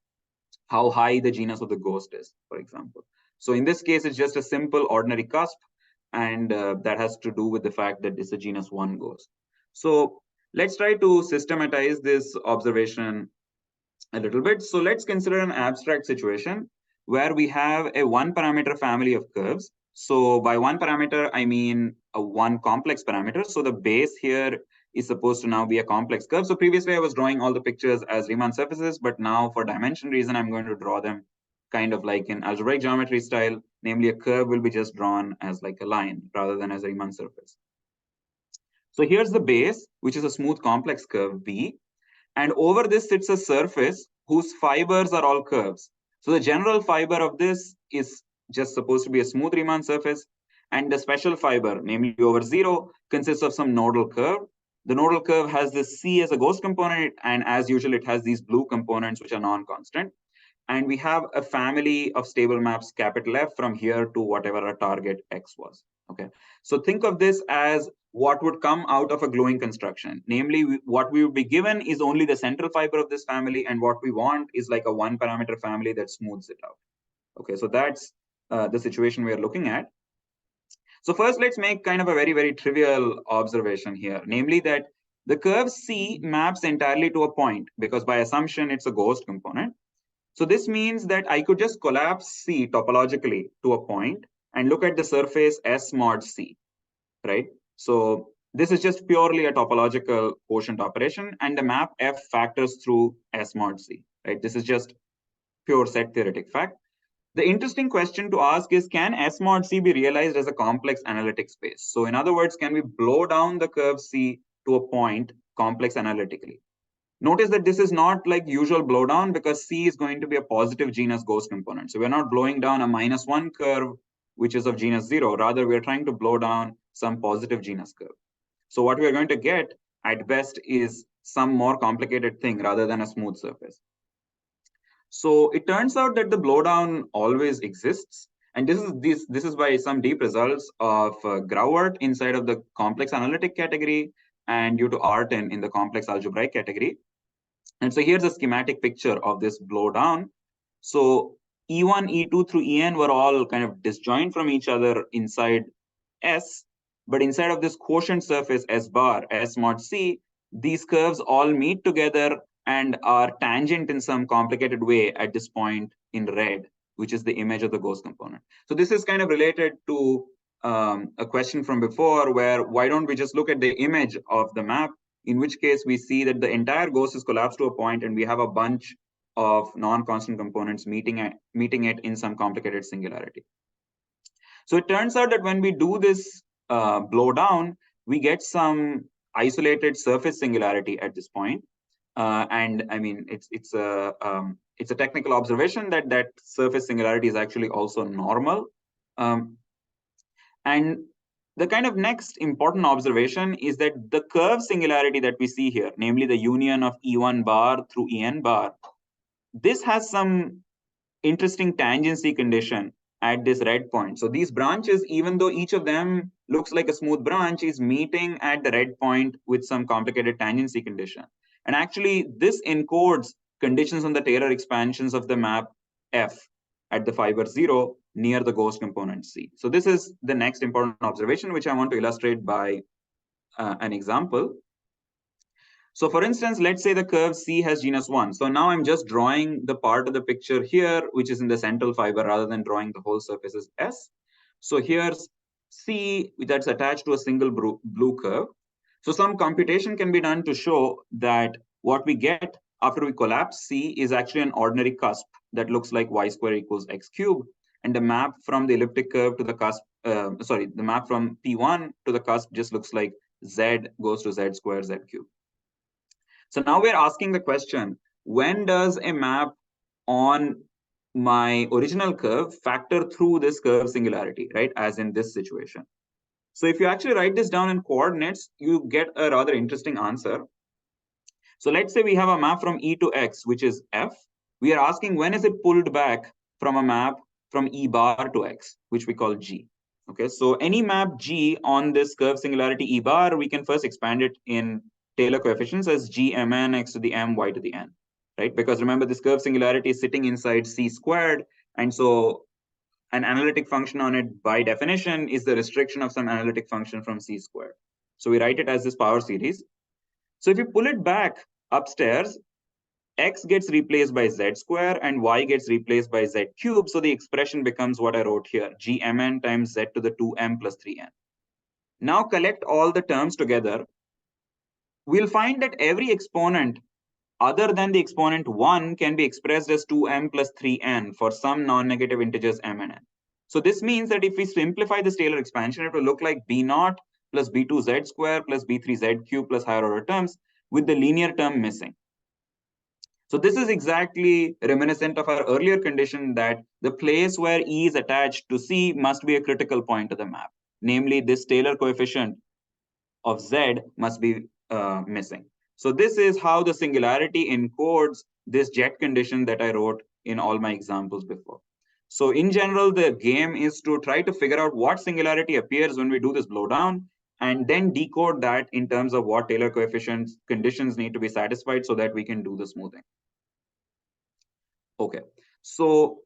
how high the genus of the ghost is, for example. So in this case, it's just a simple ordinary cusp, and that has to do with the fact that it's a genus 1 ghost. So let's try to systematize this observation a little bit. So let's consider an abstract situation where we have a 1-parameter family of curves. So by 1 parameter, I mean a 1 complex parameter. So the base here is supposed to now be a complex curve. So previously I was drawing all the pictures as Riemann surfaces, but now for dimension reason, I'm going to draw them kind of like in algebraic geometry style. Namely, a curve will be just drawn as like a line rather than as a Riemann surface. So here's the base, which is a smooth complex curve B. And over this sits a surface whose fibers are all curves. So the general fiber of this is just supposed to be a smooth Riemann surface. And the special fiber, namely over 0, consists of some nodal curve. The nodal curve has this C as a ghost component. And as usual, it has these blue components, which are non-constant. And we have a family of stable maps, capital F, from here to whatever our target X was. Okay, so think of this as what would come out of a gluing construction. Namely, what we would be given is only the central fiber of this family, and what we want is like a 1-parameter family that smooths it out. Okay, so that's the situation we are looking at. So first, let's make kind of a very, very trivial observation here, namely that the curve C maps entirely to a point, because by assumption, it's a ghost component. So this means that I could just collapse C topologically to a point and look at the surface S mod C, right? So this is just purely a topological quotient operation, and the map F factors through S mod C, right? This is just pure set theoretic fact. The interesting question to ask is, can S mod C be realized as a complex analytic space? So in other words, can we blow down the curve C to a point complex analytically? Notice that this is not like usual blowdown because C is going to be a positive genus ghost component. So we're not blowing down a -1 curve, which is of genus 0. Rather, we're trying to blow down some positive genus curve. So what we're going to get at best is some more complicated thing rather than a smooth surface. So it turns out that the blowdown always exists. And this is by some deep results of Grauert inside of the complex analytic category and due to Artin in the complex algebraic category. And so here's a schematic picture of this blowdown. So E1, E2 through En were all kind of disjoint from each other inside S, but inside of this quotient surface S bar, S mod C, these curves all meet together and are tangent in some complicated way at this point in red, which is the image of the ghost component. So this is kind of related to a question from before, where why don't we just look at the image of the map, in which case we see that the entire ghost is collapsed to a point and we have a bunch of non-constant components meeting it in some complicated singularity. So it turns out that when we do this blowdown, we get some isolated surface singularity at this point. And I mean, it's a technical observation that surface singularity is actually also normal. And the kind of next important observation is that the curve singularity that we see here, namely the union of E1 bar through En bar, this has some interesting tangency condition at this red point. So these branches, even though each of them looks like a smooth branch, is meeting at the red point with some complicated tangency condition. And actually, this encodes conditions on the Taylor expansions of the map F at the fiber 0 near the ghost component C. So this is the next important observation, which I want to illustrate by an example. So for instance, let's say the curve C has genus 1. So now I'm just drawing the part of the picture here, which is in the central fiber, rather than drawing the whole surface as S. So here's C that's attached to a single blue curve. So some computation can be done to show that what we get after we collapse C is actually an ordinary cusp that looks like y square equals x cube. and the map from the elliptic curve to the cusp, the map from P1 to the cusp just looks like Z goes to Z square, Z cube. So now we're asking the question, when does a map on my original curve factor through this curve singularity, right? As in this situation. So if you actually write this down in coordinates, you get a rather interesting answer. So let's say we have a map from E to X, which is F. We are asking when is it pulled back from a map from E bar to X, which we call G. Okay, so any map G on this curve singularity E bar, we can first expand it in Taylor coefficients as G mn x to the m y to the n, right? Because remember, this curve singularity is sitting inside C squared. And so an analytic function on it by definition is the restriction of some analytic function from C squared. So we write it as this power series. So if you pull it back upstairs, X gets replaced by Z square and Y gets replaced by Z cube. So the expression becomes what I wrote here, Gmn times Z to the 2m plus 3n. Now collect all the terms together. We'll find that every exponent other than the exponent 1 can be expressed as 2m plus 3n for some non-negative integers m and n. So this means that if we simplify this Taylor expansion, it will look like b0 plus b2z square plus b3z cube plus higher order terms with the linear term missing. So this is exactly reminiscent of our earlier condition that the place where E is attached to C must be a critical point of the map. Namely, this Taylor coefficient of Z must be missing. So this is how the singularity encodes this jet condition that I wrote in all my examples before. So in general, the game is to try to figure out what singularity appears when we do this blowdown, and then decode that in terms of what Taylor coefficients conditions need to be satisfied so that we can do the smoothing. Okay, so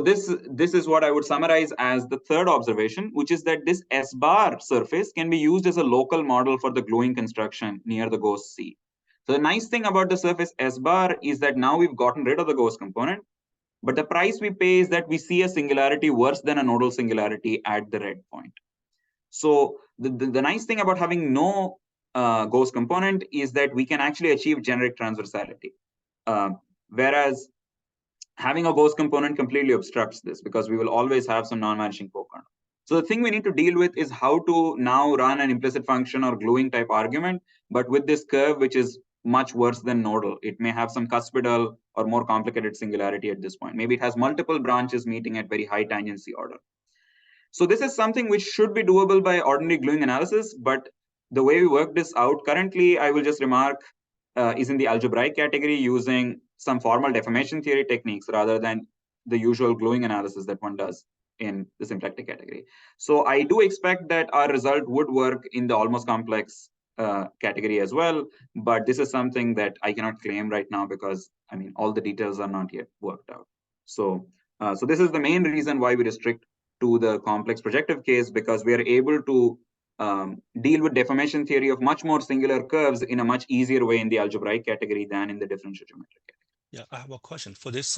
this is what I would summarize as the third observation, which is that this S bar surface can be used as a local model for the gluing construction near the ghost C. So the nice thing about the surface S bar is that now we've gotten rid of the ghost component, but the price we pay is that we see a singularity worse than a nodal singularity at the red point. So the nice thing about having no ghost component is that we can actually achieve generic transversality. Whereas having a ghost component completely obstructs this because we will always have some non-vanishing co-kernel. So the thing we need to deal with is how to now run an implicit function or gluing type argument, but with this curve, which is much worse than nodal. It may have some cuspidal or more complicated singularity at this point. Maybe it has multiple branches meeting at very high tangency order. So this is something which should be doable by ordinary gluing analysis, but the way we work this out currently, I will just remark, is in the algebraic category using some formal deformation theory techniques rather than the usual gluing analysis that one does in the symplectic category. So I do expect that our result would work in the almost complex category as well, but this is something that I cannot claim right now because, I mean, all the details are not yet worked out. So, so this is the main reason why we restrict to the complex projective case, because we are able to deal with deformation theory of much more singular curves in a much easier way in the algebraic category than in the differential geometric category. Yeah, I have a question for this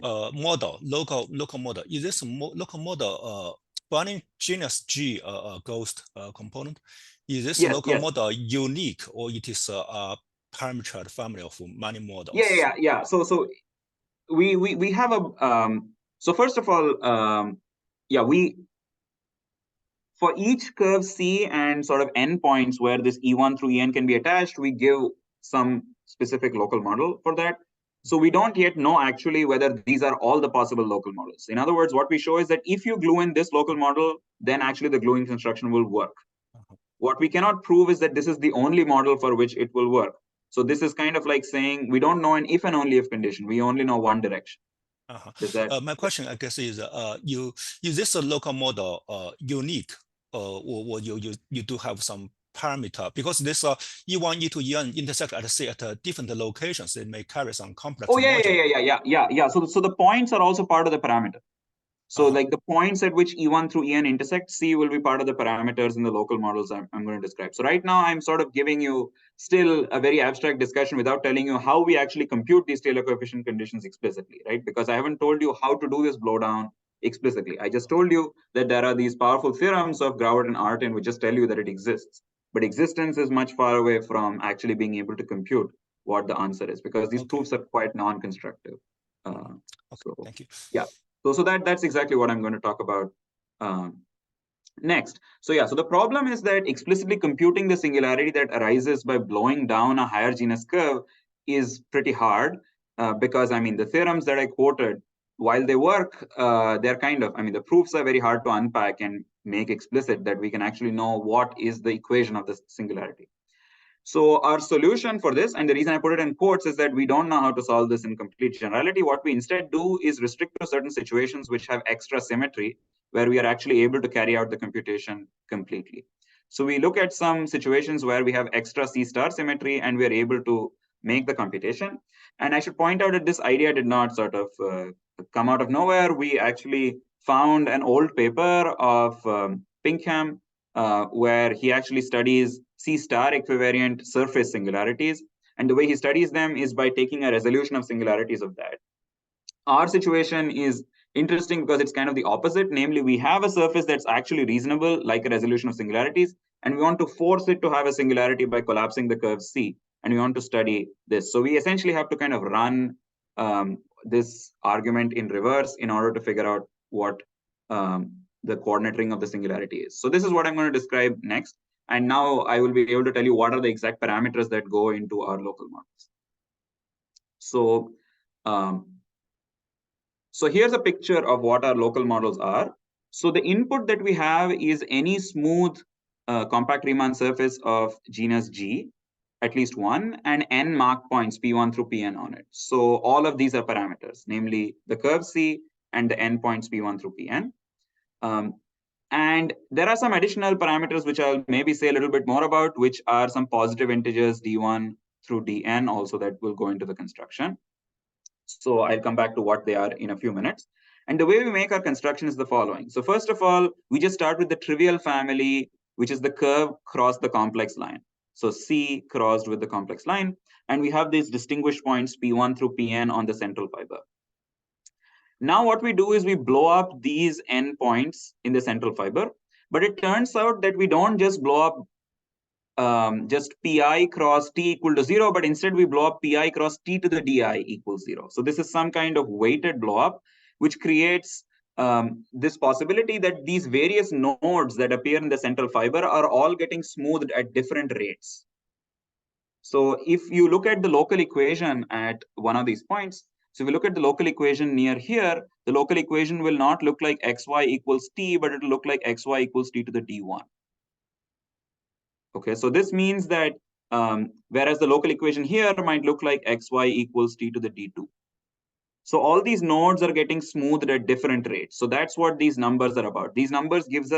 model, local model. Is this local model running genus G ghost component? Is this local model unique, or it is a parameterized family of many models? Yeah. So we have a so first of all, for each curve C and sort of n points where this E1 through En can be attached, we give some specific local model for that. So we don't yet know actually whether these are all the possible local models. In other words, what we show is that if you glue in this local model, then actually the gluing construction will work. What we cannot prove is that this is the only model for which it will work. So this is kind of like saying we don't know an if and only if condition. We only know one direction. My question, I guess, is is this a local model unique, or you do have some parameter, because this E1, E2, En intersect at say at different locations, they may carry some complex. Oh yeah. So the points are also part of the parameter. So like the points at which E1 through En intersect C will be part of the parameters in the local models I'm going to describe. So right now I'm sort of giving you still a very abstract discussion without telling you how we actually compute these Taylor coefficient conditions explicitly, right? Because I haven't told you how to do this blowdown explicitly. I just told you that there are these powerful theorems of Grauert and Artin which just tell you that it exists. But existence is much far away from actually being able to compute what the answer is, because these proofs are quite non-constructive. Thank you. Yeah. So that's exactly what I'm going to talk about next. So yeah, so the problem is that explicitly computing the singularity that arises by blowing down a higher genus curve is pretty hard because, I mean, the theorems that I quoted, while they work, they're kind of, I mean, the proofs are very hard to unpack and make explicit that we can actually know what is the equation of the singularity. So our solution for this, and the reason I put it in quotes, is that we don't know how to solve this in complete generality. What we instead do is restrict to certain situations which have extra symmetry, where we are actually able to carry out the computation completely. So we look at some situations where we have extra C star symmetry and we are able to make the computation. And I should point out that this idea did not sort of come out of nowhere. We actually found an old paper of Pinkham where he actually studies C star equivariant surface singularities. And the way he studies them is by taking a resolution of singularities of that. Our situation is interesting because it's kind of the opposite. Namely, we have a surface that's actually reasonable, like a resolution of singularities, and we want to force it to have a singularity by collapsing the curve C. And we want to study this. So we essentially have to kind of run this argument in reverse in order to figure out what the coordinate ring of the singularity is. So this is what I'm going to describe next. And now I will be able to tell you what are the exact parameters that go into our local models. So, so here's a picture of what our local models are. So the input that we have is any smooth compact Riemann surface of genus G, at least one, and n mark points P1 through Pn on it. So all of these are parameters, namely the curve C and the n points P1 through Pn. And there are some additional parameters which I'll maybe say a little bit more about, which are some positive integers D1 through Dn also that will go into the construction. So I'll come back to what they are in a few minutes. And the way we make our construction is the following. So first of all, we just start with the trivial family, which is the curve cross the complex line. So C crossed with the complex line. And we have these distinguished points P1 through Pn on the central fiber. Now what we do is we blow up these n points in the central fiber, but it turns out that we don't just blow up just pi cross t equal to 0, but instead we blow up pi cross t to the di equals 0. So this is some kind of weighted blow up, which creates this possibility that these various nodes that appear in the central fiber are all getting smoothed at different rates. So if you look at the local equation at one of these points, so if we look at the local equation near here, the local equation will not look like xy equals t, but it will look like xy equals t to the d1. Okay, so this means that whereas the local equation here might look like xy equals t to the d2. So all these nodes are getting smoothed at different rates. So that's what these numbers are about. These numbers give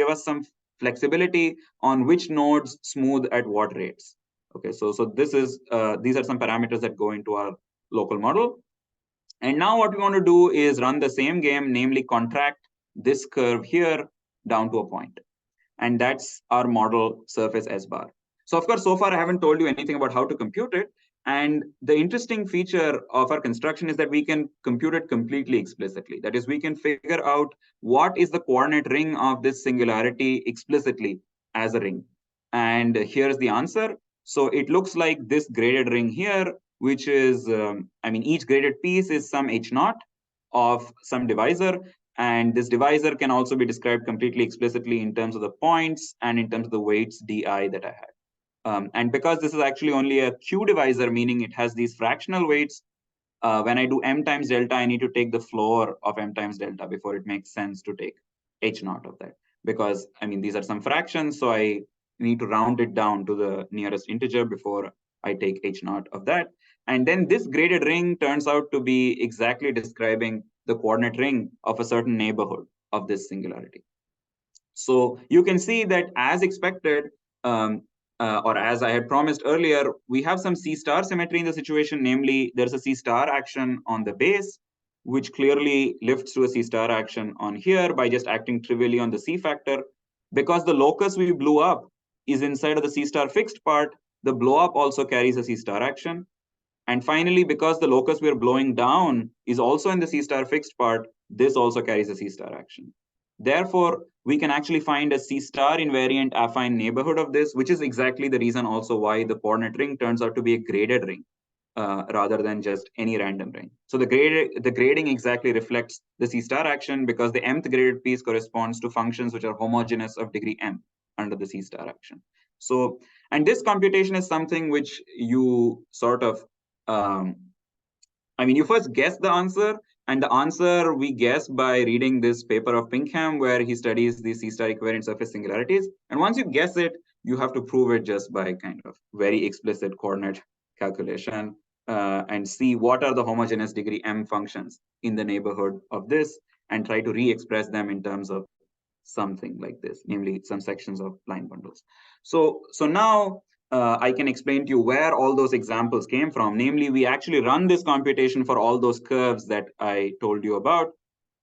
us some flexibility on which nodes smooth at what rates. Okay, so this is these are some parameters that go into our local model. And now what we want to do is run the same game, namely contract this curve here down to a point. And that's our model surface S bar. So of course, so far I haven't told you anything about how to compute it. And the interesting feature of our construction is that we can compute it completely explicitly. That is, we can figure out what is the coordinate ring of this singularity explicitly as a ring. And here's the answer. So it looks like this graded ring here, which is, I mean, each graded piece is some h0 of some divisor. And this divisor can also be described completely explicitly in terms of the points and in terms of the weights di that I had. And because this is actually only a Q divisor, meaning it has these fractional weights, when I do m times delta, I need to take the floor of m times delta before it makes sense to take h0 of that. Because, I mean, these are some fractions, so I need to round it down to the nearest integer before I take h0 of that. And then this graded ring turns out to be exactly describing the coordinate ring of a certain neighborhood of this singularity. So you can see that as expected, or as I had promised earlier, we have some C star symmetry in the situation, namely there's a C star action on the base, which clearly lifts to a C star action on here by just acting trivially on the C factor. Because the locus we blew up is inside of the C star fixed part, the blow up also carries a C star action. And finally, because the locus we're blowing down is also in the C star fixed part, this also carries a C star action. Therefore, we can actually find a C star invariant affine neighborhood of this, which is exactly the reason also why the coordinate ring turns out to be a graded ring. rather than just any random ring. So the grading exactly reflects the C star action because the mth graded piece corresponds to functions which are homogeneous of degree m under the C star action. So, and this computation is something which you sort of, I mean, you first guess the answer, and the answer we guess by reading this paper of Pinkham, where he studies the C star equivariant surface singularities. And once you guess it, you have to prove it just by kind of very explicit coordinate calculation and see what are the homogeneous degree m functions in the neighborhood of this, and try to re-express them in terms of something like this, namely some sections of line bundles. So now I can explain to you where all those examples came from. Namely, we actually run this computation for all those curves that I told you about,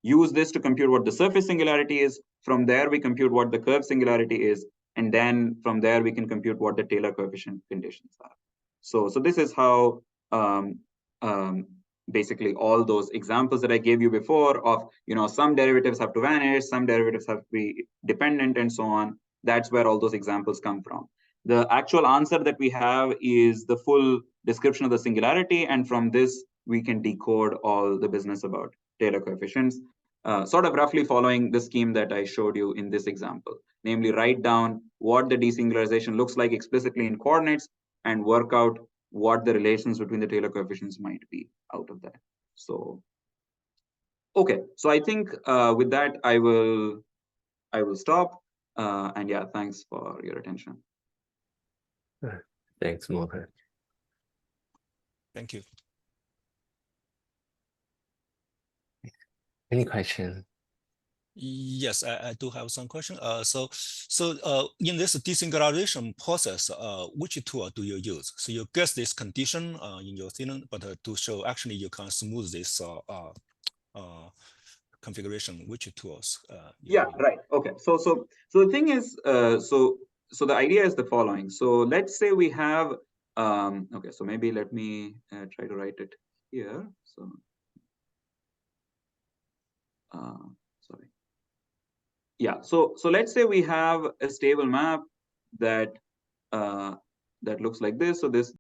use this to compute what the surface singularity is. From there, we compute what the curve singularity is. And then from there, we can compute what the Taylor coefficient conditions are. So this is how basically all those examples that I gave you before of, some derivatives have to vanish, some derivatives have to be dependent, and so on. That's where all those examples come from. The actual answer that we have is the full description of the singularity. And from this, we can decode all the business about Taylor coefficients, sort of roughly following the scheme that I showed you in this example. Namely, write down what the desingularization looks like explicitly in coordinates and work out what the relations between the Taylor coefficients might be out of that. So, okay. So I think with that, I will stop. And yeah, thanks for your attention. Thanks, Mohan. Thank you. Any question? Yes, I do have some question. So in this desingularization process, which tool do you use? So you guess this condition in your theorem, but to show actually you can smooth this configuration, which tools? Yeah, right. Okay. So the thing is, so the idea is the following. So let's say we have, okay, so maybe let me try to write it here. So, sorry. Yeah. So let's say we have a stable map that that looks like this. So this